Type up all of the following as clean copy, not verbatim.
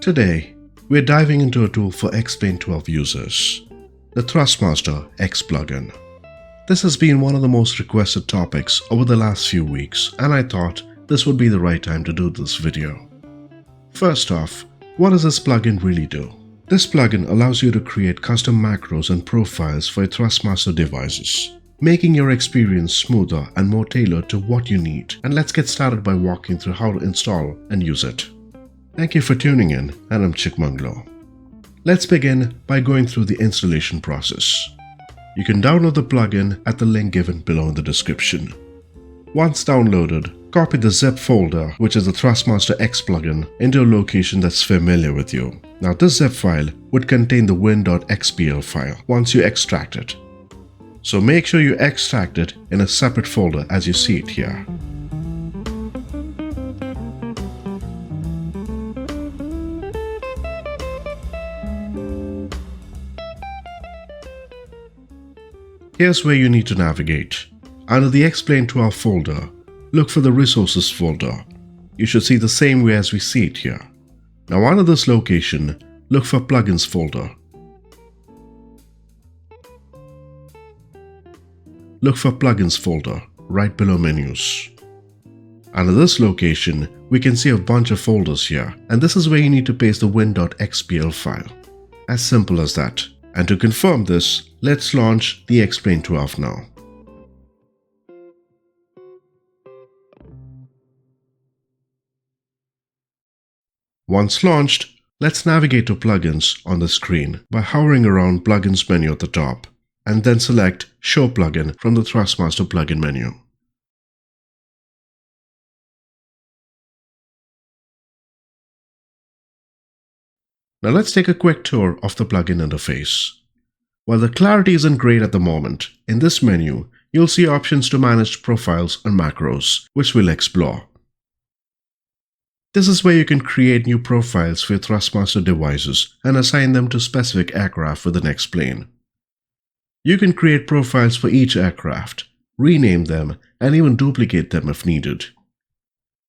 Today, we're diving into a tool for Explain 12 users, the Thrustmaster X plugin. This has been one of the most requested topics over the last few weeks, and I thought this would be the right time to do this video. First off, what does this plugin really do? This plugin allows you to create custom macros and profiles for your Thrustmaster devices, making your experience smoother and more tailored to what you need. And let's get started by walking through how to install and use it. Thank you for tuning in, and I'm Chikmanglo. Let's begin by going through the installation process. You can download the plugin at the link given below in the description. Once downloaded, copy the zip folder, which is the Thrustmaster X plugin, into a location that's familiar with you. Now this zip file would contain the win.xpl file once you extract it. So make sure you extract it in a separate folder as you see it here. Here's where you need to navigate. Under the Explain 12 folder, look for the Resources folder. You should see the same way as we see it here. Now under this location, look for Plugins folder. Look for Plugins folder right below Menus. Under this location, we can see a bunch of folders here, and this is where you need to paste the win.xpl file. As simple as that. And to confirm this, let's launch the Explain 12 now. Once launched, let's navigate to Plugins on the screen by hovering around Plugins menu at the top, and then select Show Plugin from the Thrustmaster plugin menu. Now let's take a quick tour of the plugin interface. While the clarity isn't great at the moment, in this menu, you'll see options to manage profiles and macros, which we'll explore. This is where you can create new profiles for your Thrustmaster devices and assign them to specific aircraft within Explain. You can create profiles for each aircraft, rename them, and even duplicate them if needed.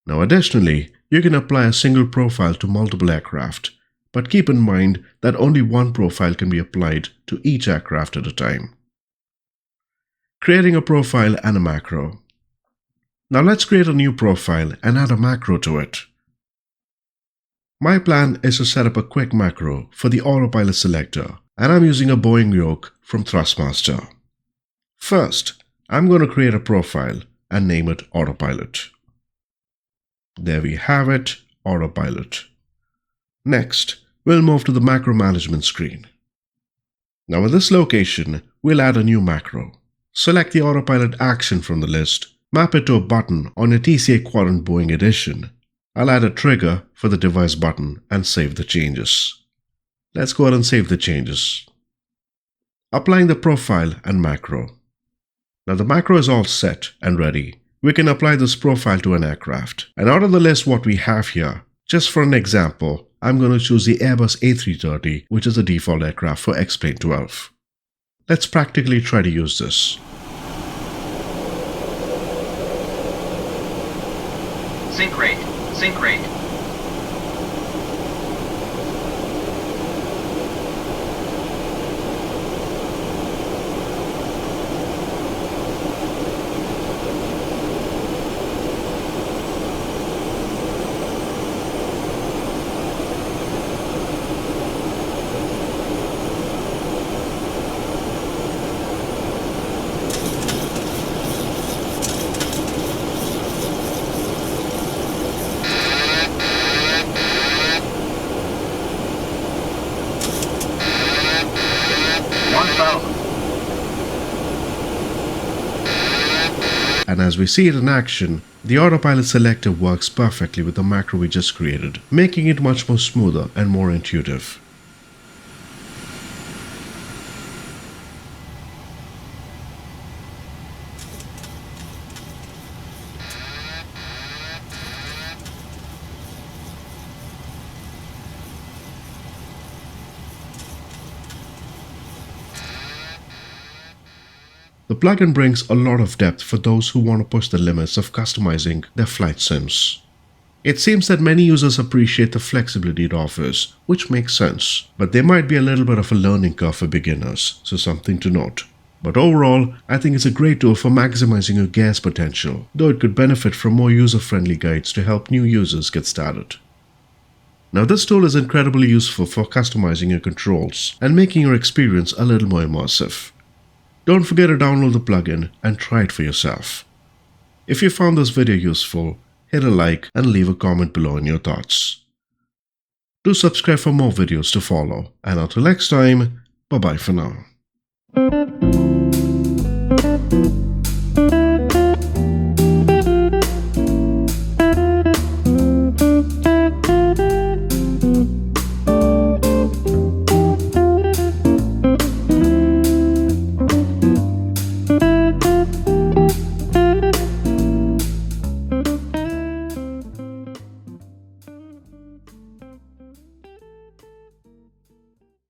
Now additionally, you can apply a single profile to multiple aircraft, but keep in mind that only one profile can be applied to each aircraft at a time. Creating a profile and a macro. Now let's create a new profile and add a macro to it. My plan is to set up a quick macro for the autopilot selector, and I'm using a Boeing yoke from Thrustmaster. First, I'm going to create a profile and name it Autopilot. There we have it, Autopilot. Next, we'll move to the macro management screen. Now in this location, we'll add a new macro. Select the autopilot action from the list, map it to a button on your TCA Quadrant Boeing edition. I'll add a trigger for the device button and save the changes. Let's go ahead and save the changes. Applying the profile and macro. Now the macro is all set and ready. We can apply this profile to an aircraft. And out of the list what we have here, just for an example, I'm going to choose the Airbus A330, which is the default aircraft for Explain 12. Let's practically try to use this. Sync rate. And as we see it in action, the autopilot selector works perfectly with the macro we just created, making it much more smoother and more intuitive. The plugin brings a lot of depth for those who want to push the limits of customizing their flight sims. It seems that many users appreciate the flexibility it offers, which makes sense, but there might be a little bit of a learning curve for beginners, so something to note. But overall, I think it's a great tool for maximizing your gas potential, though it could benefit from more user-friendly guides to help new users get started. Now, this tool is incredibly useful for customizing your controls and making your experience a little more immersive. Don't forget to download the plugin and try it for yourself. If you found this video useful, hit a like and leave a comment below in your thoughts. Do subscribe for more videos to follow, and until next time, bye bye for now.